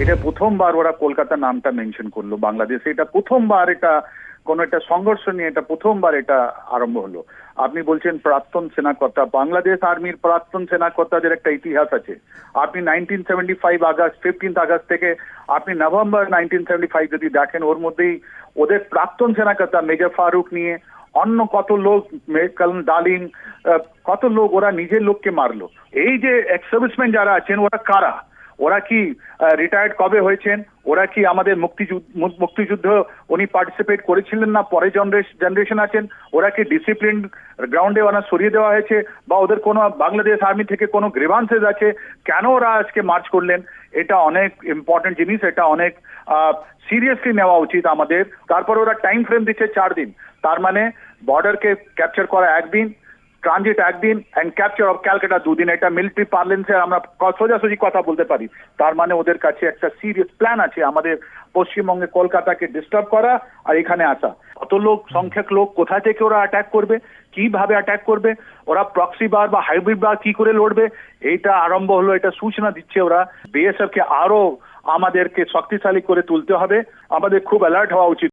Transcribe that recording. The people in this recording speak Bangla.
এটা প্রথমবার ওরা কলকাতা নামটা মেনশন করলো বাংলাদেশে। এটা প্রথমবার, এটা কোন একটা সংঘর্ষ নিয়ে এটা প্রথমবার এটা আরম্ভ হলো। আপনি বলছেন প্রাক্তন সেনাকর্তা, বাংলাদেশ আর্মির প্রাক্তন সেনাকর্তাদের একটা ইতিহাস আছে। আপনি 1975 আগস্ট, 15 আগস্ট থেকে আপনি নভেম্বর 1975 যদি দেখেন, ওর মধ্যেই ওদের প্রাক্তন সেনাকর্তা মেজর ফারুক নিয়ে অন্য কত লোক, কারণ ডালিম, কত লোক ওরা নিজের লোককে মারলো। এই যে এক্স সার্ভিসম্যান যারা আছেন ওরা কারা? ওরা কি রিটায়ার্ড কবে হয়েছেন? ওরা কি আমাদের মুক্তিযুদ্ধ উনি পার্টিসিপেট করেছিলেন না? পরে জেনারেশন আছেন। ওরা কি ডিসিপ্লিন গ্রাউন্ডে ওরা সরিয়ে দেওয়া হয়েছে, বা ওদের কোনো বাংলাদেশ আর্মি থেকে কোনো গ্রিভান্সেস আছে? কেন ওরা আজকে মার্চ করলেন? এটা অনেক ইম্পর্টেন্ট জিনিস, এটা অনেক সিরিয়াসলি নেওয়া উচিত আমাদের। তারপর ওরা টাইম ফ্রেম দিচ্ছে 4 দিন, তার মানে বর্ডারকে ক্যাপচার করা 1 দিন, ট্রানজিট 1 দিন, এন্ড ক্যাপচার অফ ক্যালকাটা 2 দিন। এটা মিলিটারি পার্লেন্সে আমরা সোজাসুজি কথা বলতে পারি। তার মানে ওদের কাছে একটা সিরিয়াস প্ল্যান আছে আমাদের পশ্চিমবঙ্গে কলকাতাকে ডিস্টার্ব করা আর এখানে আসা। কত লোক, সংখ্যক লোক, কোথা থেকে ওরা অ্যাটাক করবে, কিভাবে অ্যাটাক করবে, ওরা প্রক্সি বার বা হাইব্রিড বার কি করে লড়বে, এইটা আরম্ভ হলো। এটা সূচনা দিচ্ছে ওরা। বিএসএফ কে আরো আমাদেরকে শক্তিশালী করে তুলতে হবে, আমাদের খুব অ্যালার্ট হওয়া উচিত।